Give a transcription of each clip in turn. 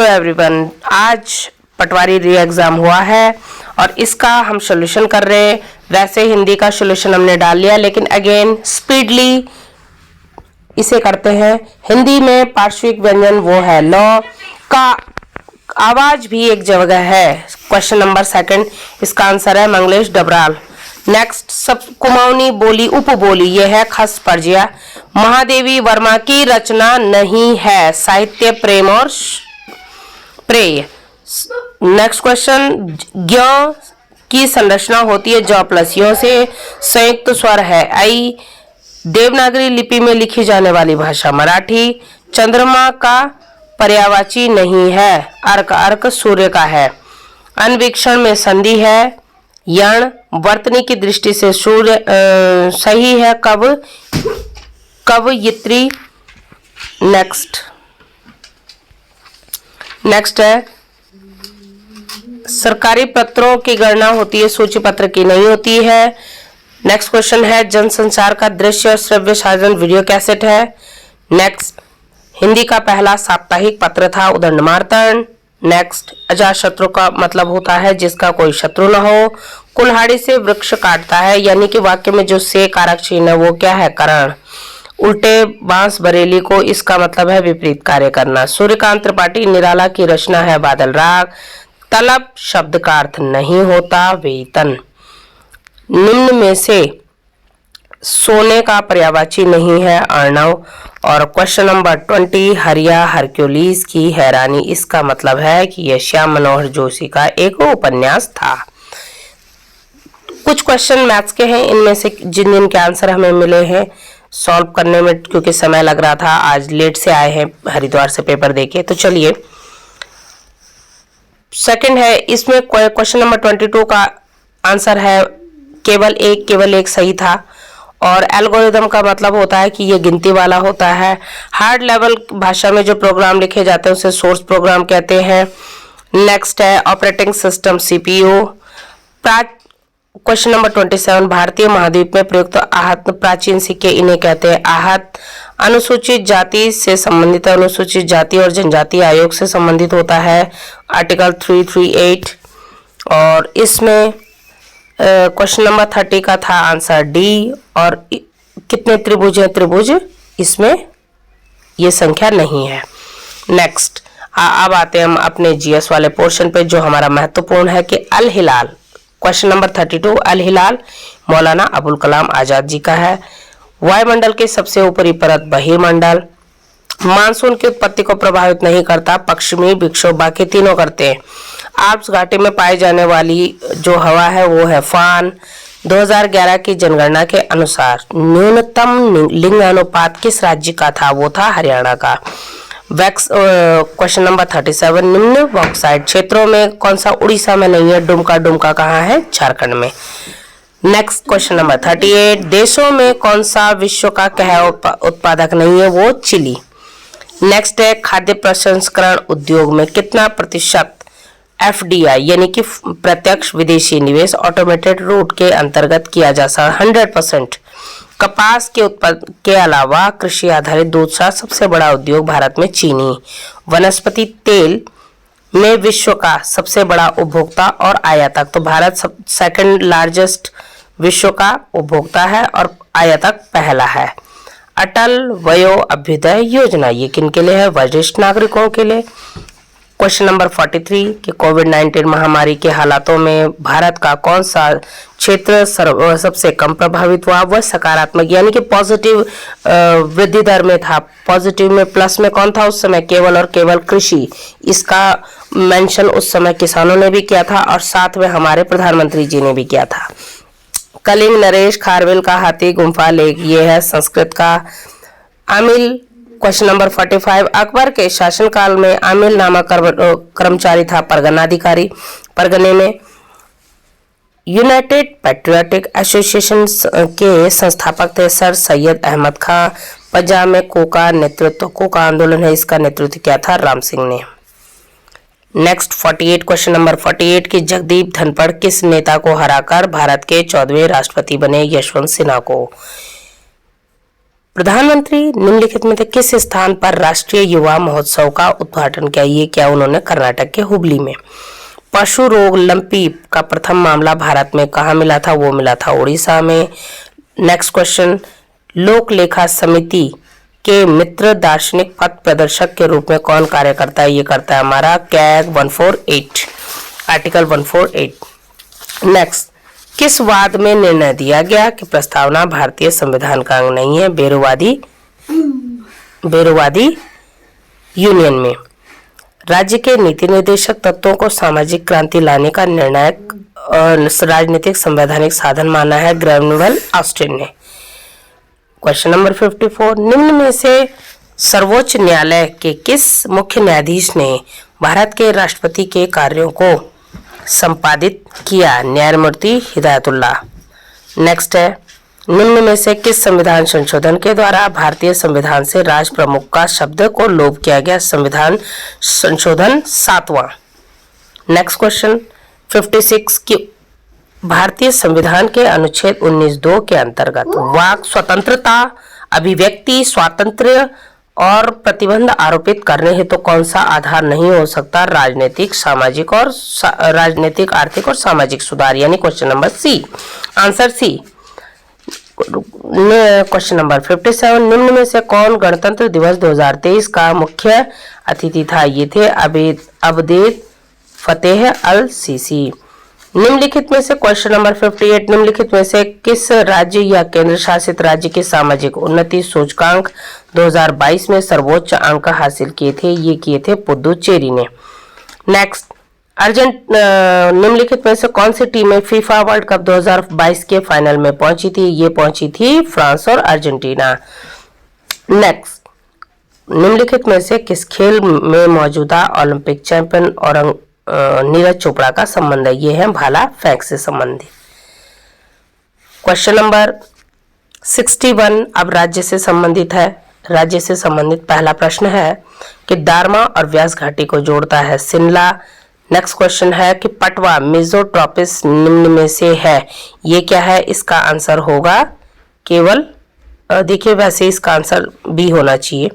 Hello everyone, आज पटवारी री exam हुआ है और इसका हम सॉल्यूशन कर रहे हैं। वैसे हिंदी का सॉल्यूशन हमने डाल लिया, लेकिन अगेन स्पीडली इसे करते हैं। हिंदी में पार्श्विक व्यंजन वो है ल का आवाज भी एक जगह है। क्वेश्चन नंबर 2, इसका आंसर है मंगलेश डबराल। नेक्स्ट, सब कुमाऊनी बोली उपबोली, यह है खस पर्जिया। महादेवी वर्मा की रचना नहीं है। साहित्य प्रेम और प्रेय। नेक्स्ट क्वेश्चन, ज्ञ की संरचना होती है ज प्लस यो से। संयुक्त स्वर है आई। देवनागरी लिपि में लिखी जाने वाली भाषा मराठी। चंद्रमा का पर्यायवाची नहीं है। अर्क अर्क सूर्य का है। अन्वीक्षण में संधि है यण। वर्तनी की दृष्टि से सूर्य सही है कवयित्री। नेक्स्ट है, सरकारी पत्रों की गणना होती है, सूची पत्र की नहीं होती है। नेक्स्ट क्वेश्चन है, जनसंचार का दृश्य और श्रव्य साधन वीडियो कैसेट है। नेक्स्ट, हिंदी का पहला साप्ताहिक पत्र था उदंडमार्तन। नेक्स्ट, अजातशत्रु का मतलब होता है जिसका कोई शत्रु न हो। कुल्हाड़ी से वृक्ष काटता है, यानी कि वाक्य में जो से कारक चिन्ह है वो क्या है, करण। उल्टे बांस बरेली को, इसका मतलब है विपरीत कार्य करना। सूर्यकांत त्रिपाठी निराला की रचना है बादल राग। तलब शब्द का अर्थ नहीं होता वेतन। निम्न में से सोने का पर्यायवाची नहीं है अर्णव। और क्वेश्चन नंबर 20, हरिया हरक्यूलिस की हैरानी, इसका मतलब है कि यह श्याम मनोहर जोशी का एक उपन्यास था। कुछ क्वेश्चन मैथ्स के हैं, इनमें से जिन के आंसर हमें मिले हैं सॉल्व करने में, क्योंकि समय लग रहा था, आज लेट से आए हैं हरिद्वार से पेपर देके। तो चलिए, सेकंड है, इसमें क्वेश्चन नंबर 22 का आंसर है केवल एक सही था। और एल्गोरिदम का मतलब होता है कि ये गिनती वाला होता है। हार्ड लेवल भाषा में जो प्रोग्राम लिखे जाते हैं उसे सोर्स प्रोग्राम कहते हैं। नेक्स्ट है operating system CPU. Question number 27, भारतीय महाद्वीप में प्रयुक्त आहत प्राचीन सिक्के इन्हें कहते हैं आहत। अनुसूचित जाति से संबंधित, अनुसूचित जाति और जनजाति आयोग से संबंधित होता है, आर्टिकल 338। और इसमें क्वेश्चन नंबर 30 का था आंसर डी। और कितने त्रिभुज है, त्रिभुज इसमें ये संख्या नहीं है। नेक्स्ट, अब आते हैं हम अपने जीएस वाले पोर्शन पे, जो हमारा महत्वपूर्ण है कि अल हिलाल। क्वेश्चन नंबर 32, अल हिलाल मौलाना अबुल कलाम आजाद जी का है। वायुमंडल के सबसे ऊपरी परत बहिर्मंडल। मानसून की उत्पत्ति को प्रभावित नहीं करता, पश्चिमी विक्षोभ बाकी तीनों करते हैं। आल्प्स घाटी में पाई जाने वाली जो हवा है वो है फान। 2011 की जनगणना के अनुसार न्यूनतम लिंग अनुपात किस राज्य का था, वो था हरियाणा का। क्वेश्चन नंबर 37, निम्न बॉक्साइट क्षेत्रों में कौन सा उड़ीसा में नहीं है, डुमका कहाँ है, झारखंड में। नेक्स्ट क्वेश्चन नंबर 38, देशों में कौन सा विश्व का कह उत्पादक नहीं है, वो चिली। नेक्स्ट है, खाद्य प्रसंस्करण उद्योग में कितना प्रतिशत एफडीआई यानी कि प्रत्यक्ष विदेशी निवेश ऑटोमेटेड रूट के अंतर्गत किया जा सकता, 100%। कपास के उत्पादन के अलावा कृषि आधारित दूध का सबसे बड़ा उद्योग भारत में चीनी। वनस्पति तेल में विश्व का सबसे बड़ा उपभोक्ता और आयातक, तो भारत सेकंड लार्जेस्ट विश्व का उपभोक्ता है और आयातक पहला है। अटल वयो अभ्युदय योजना, ये किन के लिए है, वरिष्ठ नागरिकों के लिए। क्वेश्चन नंबर 43 कि कोविड-19 महामारी के हालातों में भारत का कौन सा क्षेत्र सबसे कम प्रभावित हुआ, वह सकारात्मक यानी कि पॉजिटिव वृद्धि दर में था। पॉजिटिव में प्लस में कौन था उस समय, केवल और केवल कृषि। इसका मेंशन उस समय किसानों ने भी किया था और साथ में हमारे प्रधानमंत्री जी ने भी किया था। कलिंग नरेश खारवेल का हाथी गुम्फा लेख, ये है संस्कृत का। आमिल क्वेश्चन नंबर 45, अकबर के शासनकाल में आमिल नामक कर्मचारी था परगनाधिकारी। परगने में यूनाइटेड पैट्रियोटिक एसोसिएशन के संस्थापक थे सर सैयद अहमद खां। पंजाब में कोका नेतृत्व, कोका आंदोलन है, इसका नेतृत्व किया था राम सिंह ने। नेक्स्ट 48, क्वेश्चन नंबर 48 की जगदीप धनखड़ किस नेता को हराकर भारत के 14वें राष्ट्रपति बने, यशवंत सिन्हा को। प्रधानमंत्री निम्नलिखित में से किस स्थान पर राष्ट्रीय युवा महोत्सव का उद्घाटन किया? ये क्या उन्होंने कर्नाटक के हुबली में। पशु रोग लंपी का प्रथम मामला भारत में कहाँ मिला था? वो मिला था उड़ीसा में। नेक्स्ट क्वेश्चन, लोक लेखा समिति के मित्र दार्शनिक पथ प्रदर्शक के रूप में कौन कार्य करता है? ये करता है हमारा कैग 148, आर्टिकल 148। नेक्स्ट, किस वाद में निर्णय दिया गया कि प्रस्तावना भारतीय संविधान का अंग नहीं है? बेरोवादी यूनियन में। राज्य के नीति निर्देशक तत्वों को सामाजिक क्रांति लाने का निर्णायक राजनीतिक संवैधानिक साधन माना है ग्रैनवेल ऑस्टिन ने। क्वेश्चन नंबर 54, निम्न में से सर्वोच्च न्यायालय के किस मुख्य न्यायाधीश ने भारत के राष्ट्रपति के कार्यों को संपादित किया? न्यायमूर्ति हिदायतुल्लाह। नेक्स्ट है, निम्न में से किस संविधान संशोधन के द्वारा भारतीय संविधान से राष्ट्र प्रमुख का शब्द को लोप किया गया? संविधान संशोधन 7वां। नेक्स्ट क्वेश्चन 56 की भारतीय संविधान के अनुच्छेद 19(2) के अंतर्गत वाक स्वतंत्रता, अभिव्यक्ति स्वातंत्र्य और प्रतिबंध आरोपित करने हेतु तो कौन सा आधार नहीं हो सकता? राजनीतिक आर्थिक और सामाजिक सुधार, यानी question number C, answer C. Question number 57, निम्न में से कौन गणतंत्र दिवस 2023 का मुख्य अतिथि था? ये थे अब्देल फतेह अल सीसी। निम्नलिखित में से क्वेश्चन नंबर 58, निम्नलिखित में से किस राज्य या केंद्र शासित राज्य के सामाजिक उन्नति सूचकांक 2022 में सर्वोच्च अंक हासिल किए थे? ये किए थे पुदुचेरी ने। नेक्स्ट, निम्नलिखित में से कौन सी टीमें फीफा वर्ल्ड कप 2022 के फाइनल में पहुंची थी? ये पहुंची थी फ्रांस और अर्जेंटीना। नेक्स्ट, निम्नलिखित में से किस खेल में मौजूदा ओलंपिक चैंपियन और नीरज चोपड़ा का संबंध है? ये है भाला फेंक से संबंधित। क्वेश्चन नंबर 61 अब राज्य से संबंधित है। राज्य से संबंधित पहला प्रश्न है कि दारमा और व्यास घाटी को जोड़ता है शिमला। नेक्स्ट क्वेश्चन है कि पटवा मेसोट्रॉपिस निम्न में से है, ये क्या है? इसका आंसर होगा केवल, देखिए वैसे इसका आंसर बी होना चाहिए।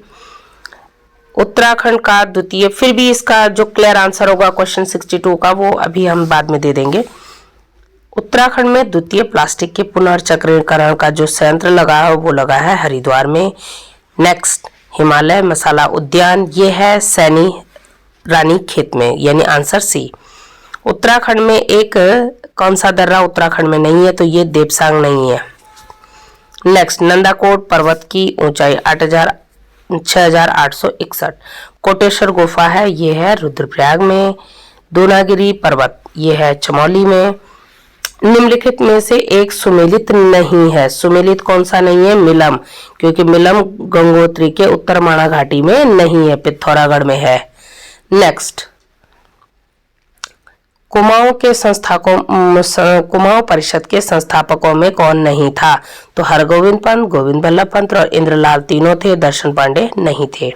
उत्तराखंड का द्वितीय, फिर भी इसका जो क्लियर आंसर होगा क्वेश्चन 62 का वो अभी हम बाद में दे देंगे। उत्तराखंड में द्वितीय प्लास्टिक के पुनर्चक्रीकरण का जो संयंत्र लगा है वो लगा है हरिद्वार में। नेक्स्ट, हिमालय मसाला उद्यान, ये है सैनी रानी खेत में, यानी आंसर सी। उत्तराखंड में एक कौन सा दर्रा उत्तराखंड में नहीं है? तो ये देवसांग नहीं है। नेक्स्ट, नंदाकोट पर्वत की ऊंचाई 6861। कोटेश्वर गुफा है, ये है रुद्रप्रयाग में। दूनागिरी पर्वत, ये है चमोली में। निम्नलिखित में से एक सुमेलित नहीं है। सुमेलित कौन सा नहीं है? मिलम, क्योंकि मिलम गंगोत्री के उत्तर माणा घाटी में नहीं है, पिथौरागढ़ में है। नेक्स्ट, कुमाऊं परिषद के संस्थापकों में कौन नहीं था? तो हरगोविंद पंत, गोविंद बल्लभ पंत और इंद्रलाल तीनों थे, दर्शन पांडे नहीं थे।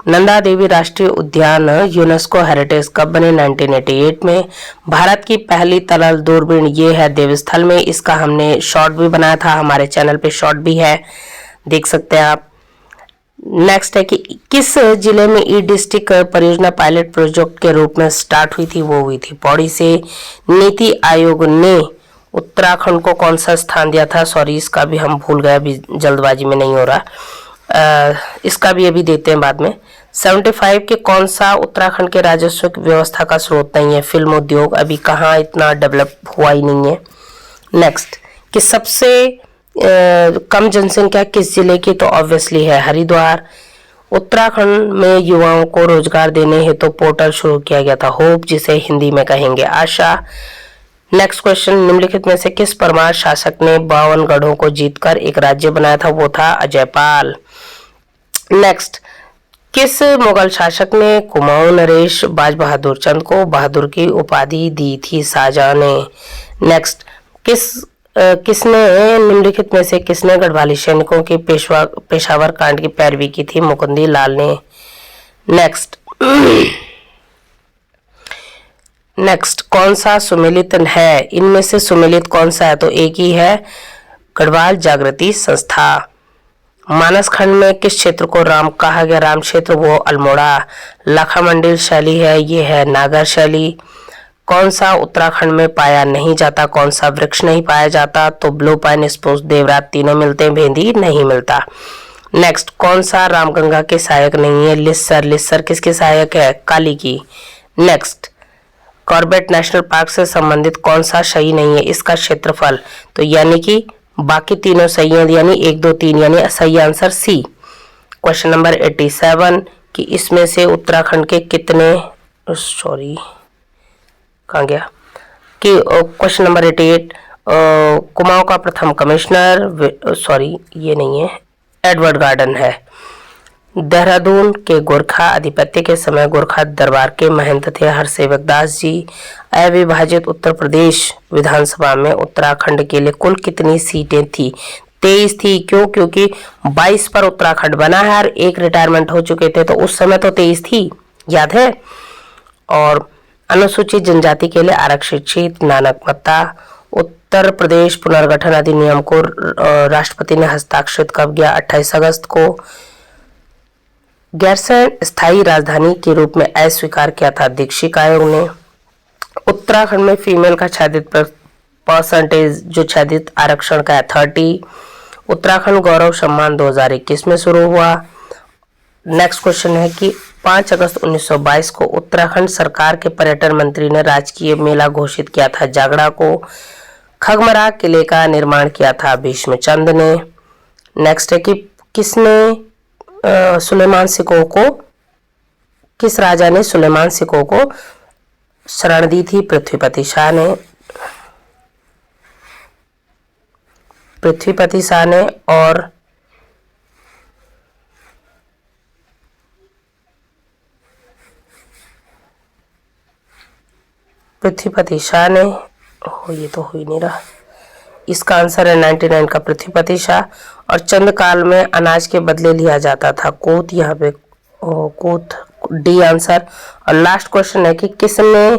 नंदा देवी राष्ट्रीय उद्यान यूनेस्को हेरिटेज कब बने? 1988 में। भारत की पहली तलल दूरबीन, ये है देवस्थल में। इसका हमने शॉर्ट भी बनाया था, हमारे चैनल पे शॉर्ट भी है, देख सकते हैं आप। नेक्स्ट है कि किस जिले में ई डिस्ट्रिक्ट परियोजना पायलट प्रोजेक्ट के रूप में स्टार्ट हुई थी? वो हुई थी पौड़ी से। नीति आयोग ने उत्तराखंड को कौन सा स्थान दिया था? सॉरी, इसका भी हम भूल गए, अभी जल्दबाजी में नहीं हो रहा, इसका भी अभी देते हैं बाद में। 75 के कौन सा उत्तराखंड के राजस्व की व्यवस्था का स्रोत नहीं है? फिल्म उद्योग अभी कहाँ इतना डेवलप हुआ ही नहीं है। नेक्स्ट, कि सबसे कम जनसंख्या किस जिले की? तो ऑब्वियसली है हरिद्वार। उत्तराखंड में युवाओं को रोजगार देने हेतु तो पोर्टल शुरू किया गया था होप, जिसे हिंदी में कहेंगे आशा। नेक्स्ट क्वेश्चन, निम्नलिखित में से किस परमार शासक ने 52 गढ़ों को जीतकर एक राज्य बनाया था? वो था अजयपाल। नेक्स्ट, किस मुगल शासक ने कुमाऊं नरेश बाज बहादुर चंद को बहादुर की उपाधि दी थी? शाहजहां ने। नेक्स्ट, किसने निम्नलिखित में से किसने गढ़वाली सैनिकों की पेशावर कांड की पैरवी की थी? मुकुंदी लाल ने। नेक्स्ट, कौन सा सुमेलित है? इनमें से सुमेलित कौन सा है? तो एक ही है, गढ़वाल जागृति संस्था। मानस खंड में किस क्षेत्र को राम कहा गया? राम क्षेत्र वो अल्मोड़ा। लाखा मंदिर शैली है, ये है नागर शैली। कौन सा उत्तराखंड में पाया नहीं जाता? कौन सा वृक्ष नहीं पाया जाता? तो ब्लू पाइन, स्प्रूस, देवरात तीनों मिलते हैं, भेंदी नहीं मिलता। नेक्स्ट, कौन सा रामगंगा के सहायक नहीं है? लिस्सर। लिस्सर किसके सहायक है? काली की। नेक्स्ट, कॉर्बेट नेशनल पार्क से संबंधित कौन सा सही नहीं है? इसका क्षेत्रफल। तो यानी कि बाकी तीनों सही हैं, यानी 1 2 3, यानी सही आंसर सी। क्वेश्चन नंबर 87 कि इसमें से उत्तराखंड के कितने, सॉरी कहाँ गया, कि क्वेश्चन नंबर 88 कुमाऊं का प्रथम कमिश्नर, सॉरी ये नहीं है, एडवर्ड गार्डन है। देहरादून के गोरखा आधिपत्य के समय गोरखा दरबार के महंत थे हरसेवक दास जी। अविभाजित उत्तर प्रदेश विधानसभा में उत्तराखंड के लिए कुल कितनी सीटें थी? 23 थी। क्यों? क्योंकि 22 पर उत्तराखंड बना है और एक रिटायरमेंट हो चुके थे, तो उस समय तो 23 थी, याद है। और अनुसूचित जनजाति के लिए आरक्षित क्षेत्र नानकमत्ता। उत्तर प्रदेश पुनर्गठन अधिनियम को राष्ट्रपति ने हस्ताक्षरित कब किया? 28 अगस्त को। गैरसैंण स्थायी राजधानी के रूप में अस्वीकार किया था दीक्षित आयोग ने। उत्तराखंड में फीमेल का छादित परसेंटेज, जो छादित आरक्षण का है, 30। उत्तराखंड गौरव सम्मान 2021 में शुरू हुआ। नेक्स्ट क्वेश्चन है कि 5 अगस्त 1922 को उत्तराखंड सरकार के पर्यटन मंत्री ने राजकीय मेला घोषित किया था जागड़ा को। खगमरा किले का निर्माण किया था भीष्मचंद ने। नेक्स्ट है कि किसने सुलेमान सिकोह को, किस राजा ने सुलेमान सिकोह को शरण दी थी? पृथ्वीपति शाह ने। पृथ्वीपति शाह ने। और पृथ्वीपति शाह ने, ये तो हो ही नहीं रहा, इसका आंसर है 99 का पृथ्वीपति शाह। और चंद काल में अनाज के बदले लिया जाता था कोत, यहाँ पे कोत, डी आंसर। और लास्ट क्वेश्चन है कि किसने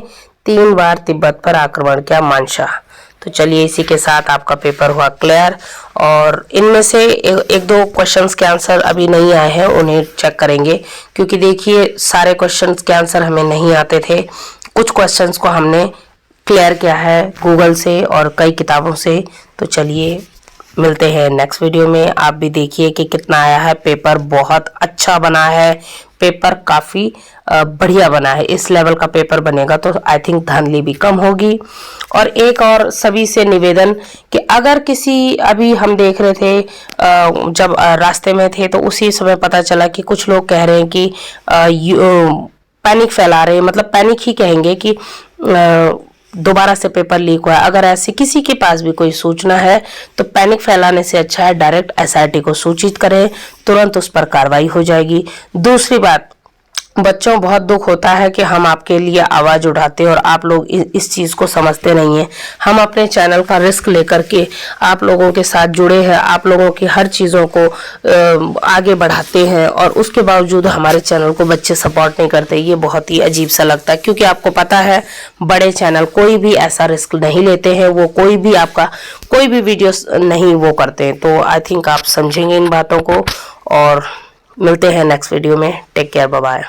3 बार तिब्बत पर आक्रमण किया? मानशाह। तो चलिए इसी के साथ आपका पेपर हुआ क्लियर। और इनमें से एक दो क्वेश्चंस के आंसर अभी नहीं आए हैं, उन्हें चेक करेंगे, क्योंकि देखिए सारे क्वेश्चंस के आंसर हमें नहीं आते थे। कुछ क्वेश्चंस को हमने क्लियर किया है गूगल से और कई किताबों से। तो चलिए मिलते हैं नेक्स्ट वीडियो में। आप भी देखिए कि कितना आया है। पेपर बहुत अच्छा बना है, पेपर काफ़ी बढ़िया बना है। इस लेवल का पेपर बनेगा तो आई थिंक धांधली भी कम होगी। और एक और सभी से निवेदन कि अगर किसी, अभी हम देख रहे थे जब रास्ते में थे तो उसी समय पता चला कि कुछ लोग कह रहे हैं कि पैनिक फैला रहे हैं, मतलब पैनिक ही कहेंगे कि दोबारा से पेपर लीक हुआ है। अगर ऐसी किसी के पास भी कोई सूचना है तो पैनिक फैलाने से अच्छा है डायरेक्ट एसआईटी को सूचित करें, तुरंत उस पर कार्रवाई हो जाएगी। दूसरी बात, बच्चों बहुत दुख होता है कि हम आपके लिए आवाज उठाते हैं और आप लोग इस चीज को समझते नहीं हैं। हम अपने चैनल का रिस्क लेकर के आप लोगों के साथ जुड़े हैं, आप लोगों की हर चीजों को आगे बढ़ाते हैं और उसके बावजूद हमारे चैनल को बच्चे सपोर्ट नहीं करते। ये बहुत ही अजीब सा लगता है, क्योंकि आपको पता है बड़े चैनल कोई भी ऐसा रिस्क नहीं लेते हैं, वो कोई भी आपका कोई भी वीडियो नहीं वो करते हैं। तो आई थिंक आप समझेंगे इन बातों को। और मिलते हैं नेक्स्ट वीडियो में। Take care, bye bye.